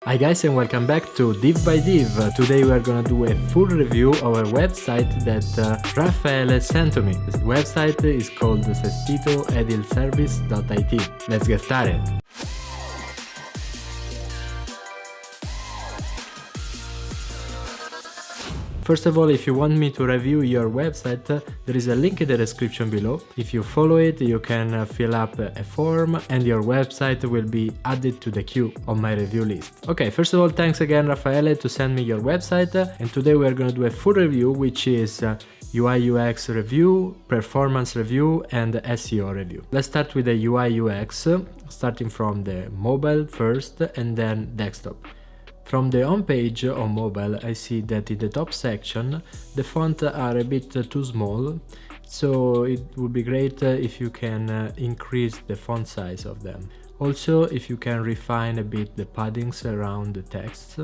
Hi guys and welcome back to DivByDiv. Today we are gonna do a full review of a website that Raffaele sent to me. This website is called sestitoedilservice.it. Let's get started. First of all, if you want me to review your website, there is a link in the description below. If you follow it, you can fill up a form and your website will be added to the queue on my review list. Okay, first of all, thanks again Raffaele to send me your website, and today we are going to do a full review, which is UI UX review, performance review and SEO review. Let's start with the UI UX, starting from the mobile first and then desktop. From the home page on mobile, I see that in the top section the fonts are a bit too small, so it would be great if you can increase the font size of them. Also, if you can refine a bit the paddings around the text,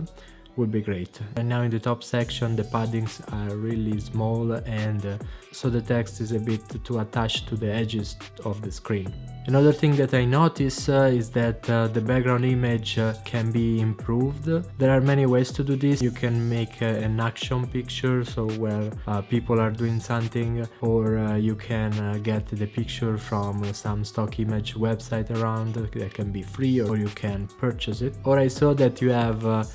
would be great. And now in the top section the paddings are really small, and so the text is a bit too attached to the edges of the screen. Another thing that I notice is that the background image can be improved. There are many ways to do this. You can make an action picture, so where people are doing something, or you can get the picture from some stock image website around that can be free, or you can purchase it. Or I saw that you have a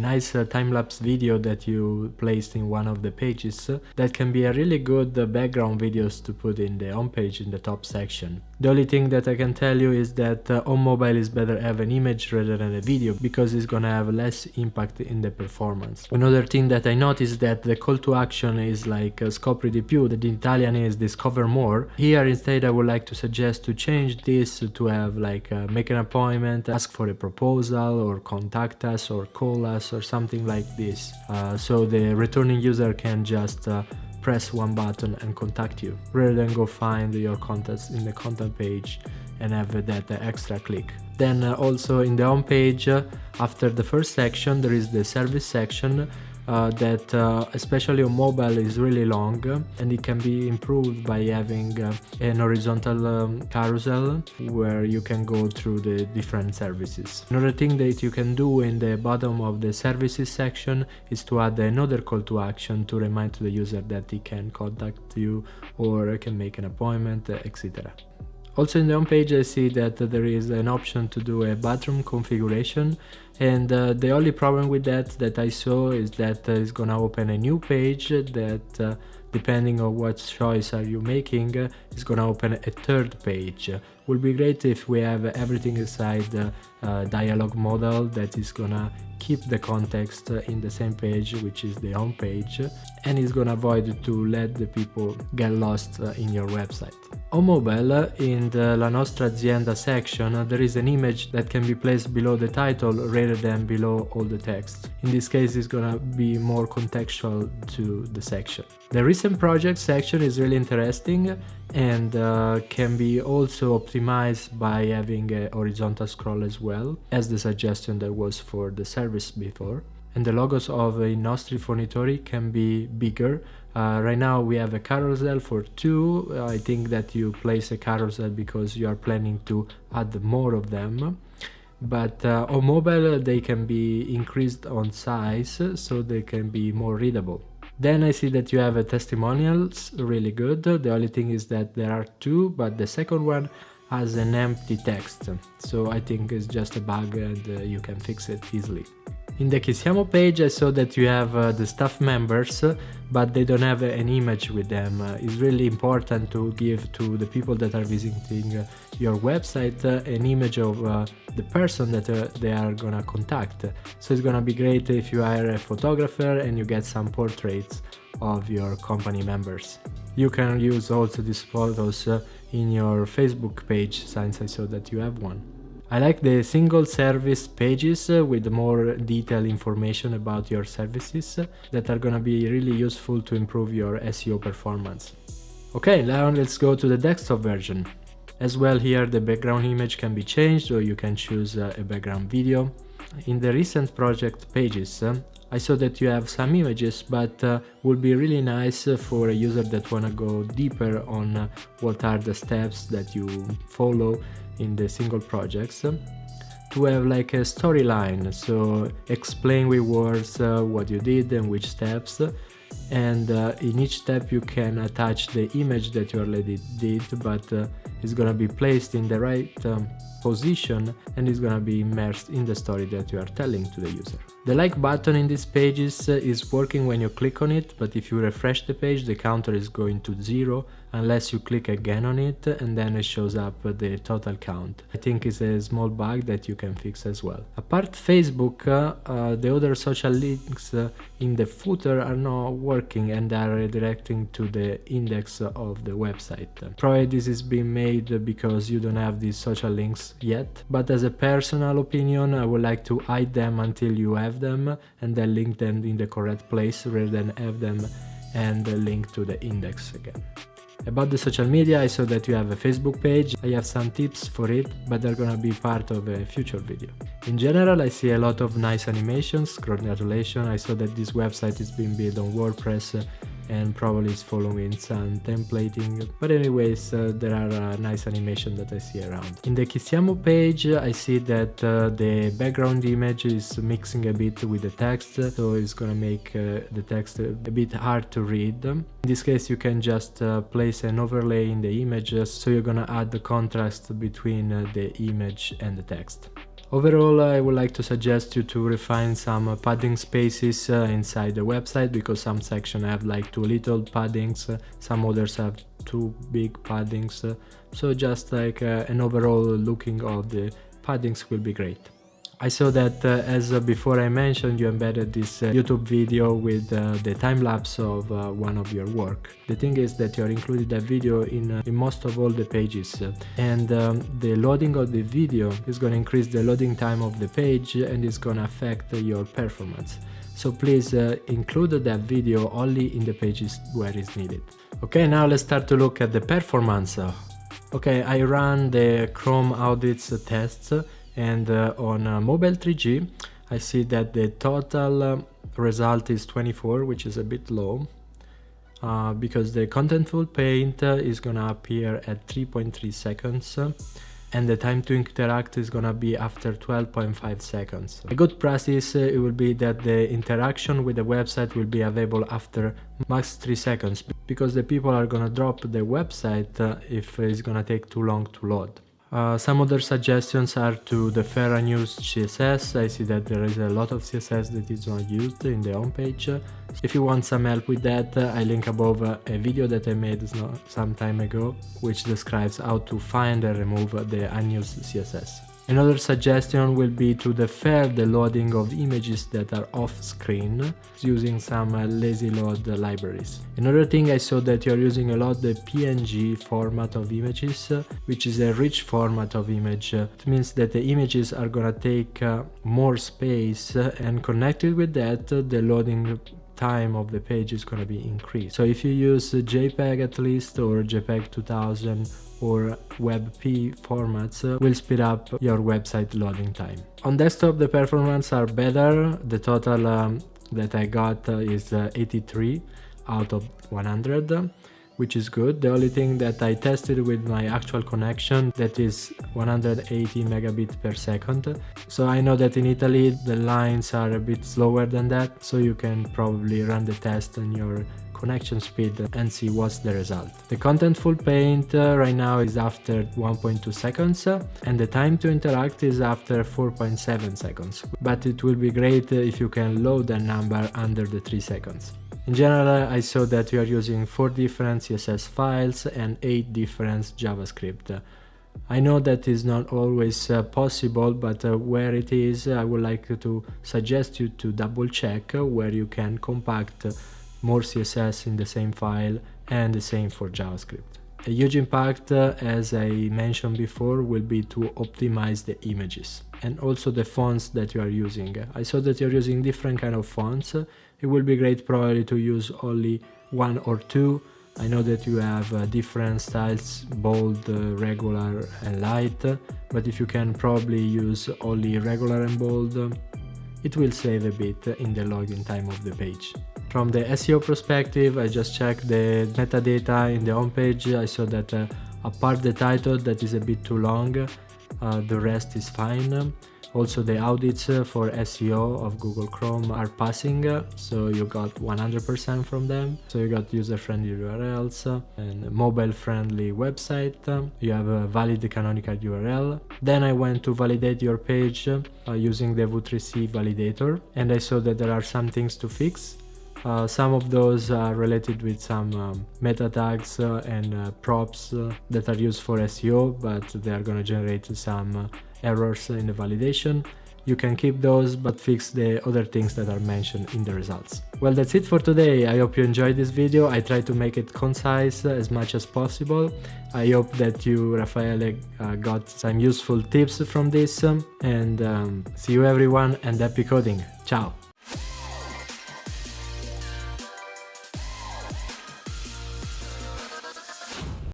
nice time-lapse video that you placed in one of the pages that can be a really good background videos to put in the homepage in the top section. The only thing that I can tell you is that on mobile is better have an image rather than a video, because it's gonna have less impact in the performance. Another thing that I noticed that the call to action is like scopri di più, that in Italian is discover more. Here instead I would like to suggest to change this to have like make an appointment, ask for a proposal, or contact us, or call us, or something like this, so the returning user can just press one button and contact you, rather than go find your contacts in the contact page and have that extra click. Then also in the home page, after the first section there is the service section that especially on mobile is really long, and it can be improved by having an horizontal carousel where you can go through the different services. Another thing that you can do in the bottom of the services section is to add another call to action to remind to the user that he can contact you or can make an appointment, etc. Also in the home page I see that there is an option to do a bathroom configuration, and the only problem with that I saw is that it's gonna open a new page that depending on what choice are you making is gonna open a third page. Would be great if we have everything inside the dialog model that is gonna keep the context in the same page, which is the home page, and is gonna avoid to let the people get lost in your website. On mobile, in the La Nostra Azienda section, there is an image that can be placed below the title rather than below all the text. In this case, it's gonna be more contextual to the section. The recent project section is really interesting and can be also optimized by having a horizontal scroll as well, as the suggestion that was for the service before. And the logos of I nostri fornitori can be bigger. Right now we have a carousel for 2. I think that you place a carousel because you are planning to add more of them. But on mobile they can be increased on size so they can be more readable. Then I see that you have a testimonials, really good. The only thing is that there are 2, but the second one has an empty text. So I think it's just a bug and you can fix it easily. In the Chi Siamo page I saw that you have the staff members, but they don't have an image with them. It's really important to give to the people that are visiting your website an image of the person that they are gonna contact. So it's gonna be great if you hire a photographer and you get some portraits of your company members. You can use also these photos in your Facebook page, since I saw that you have one. I like the single service pages with more detailed information about your services that are gonna be really useful to improve your SEO performance. Okay, now let's go to the desktop version. As well, here the background image can be changed, or you can choose a background video. In the recent project pages, I saw that you have some images, but would be really nice for a user that wanna go deeper on what are the steps that you follow in the single projects. to have like a storyline, so explain with words what you did and which steps, and in each step you can attach the image that you already did, but it's gonna be placed in the right position and it's gonna be immersed in the story that you are telling to the user. The like button in these pages is working when you click on it, but if you refresh the page, the counter is going to 0 unless you click again on it, and then it shows up the total count. I think it's a small bug that you can fix as well. Apart Facebook, the other social links in the footer are not working and are redirecting to the index of the website. Probably this is being made because you don't have these social links yet, but as a personal opinion, I would like to hide them until you have them and then link them in the correct place rather than have them and link to the index again. About the social media, I saw that you have a Facebook page. I have some tips for it, but they're gonna be part of a future video. In general, I see a lot of nice animations. Congratulations, I saw that this website is being built on WordPress and probably is following some templating, but anyways, there are nice animations that I see around. In the Chi Siamo page, I see that the background image is mixing a bit with the text, so it's gonna make the text a bit hard to read. In this case, you can just place an overlay in the images, so you're gonna add the contrast between the image and the text. Overall, I would like to suggest you to refine some padding spaces inside the website, because some sections have like too little paddings, some others have too big paddings, so just like an overall looking of the paddings will be great. I saw that as before I mentioned, you embedded this YouTube video with the time-lapse of one of your work. The thing is that you are included that video in most of all the pages, and the loading of the video is going to increase the loading time of the page and is going to affect your performance. So please include that video only in the pages where it's needed. Okay, now let's start to look at the performance. Okay, I ran the Chrome audits tests, and on mobile 3G I see that the total result is 24, which is a bit low because the contentful paint is gonna appear at 3.3 seconds and the time to interact is gonna be after 12.5 seconds. A good practice it will be that the interaction with the website will be available after max 3 seconds, because the people are gonna drop the website if it's gonna take too long to load. Some other suggestions are to defer unused CSS. I see that there is a lot of CSS that is not used in the homepage. If you want some help with that, I link above a video that I made some time ago, which describes how to find and remove the unused CSS. Another suggestion will be to defer the loading of images that are off screen using some lazy load libraries. Another thing, I saw that you're using a lot the PNG format of images, which is a rich format of image. It means that the images are gonna take more space, and connected with that, the loading time of the page is gonna be increased. So if you use JPEG at least, or JPEG 2000 or WebP formats, will speed up your website loading time. On desktop the performance are better. The total that I got is 83 out of 100, which is good. The only thing that I tested with my actual connection, that is 180 megabits per second. So I know that in Italy the lines are a bit slower than that, so you can probably run the test on your connection speed and see what's the result. The contentful paint right now is after 1.2 seconds and the time to interact is after 4.7 seconds, but it will be great if you can load that number under the 3 seconds. In general, I saw that you are using 4 different CSS files and 8 different JavaScript. I know that is not always possible, but where it is, I would like to suggest you to double check where you can compact more CSS in the same file, and the same for JavaScript. A huge impact, as I mentioned before, will be to optimize the images and also the fonts that you are using. I saw that you're using different kind of fonts. It will be great probably to use only 1 or 2. I know that you have different styles, bold, regular and light, but if you can probably use only regular and bold, it will save a bit in the login time of the page. From the SEO perspective, I just checked the metadata in the homepage. I saw that apart the title that is a bit too long, the rest is fine. Also the audits for SEO of Google Chrome are passing, so you got 100% from them. So you got user-friendly URLs and mobile-friendly website. You have a valid canonical URL. Then I went to validate your page using the v3c validator, and I saw that there are some things to fix. Some of those are related with some meta tags and props that are used for SEO, but they are going to generate some errors in the validation. You can keep those, but fix the other things that are mentioned in the results. Well, that's it for today. I hope you enjoyed this video. I tried to make it concise as much as possible. I hope that you, Raffaele, got some useful tips from this. And see you everyone, and happy coding. Ciao!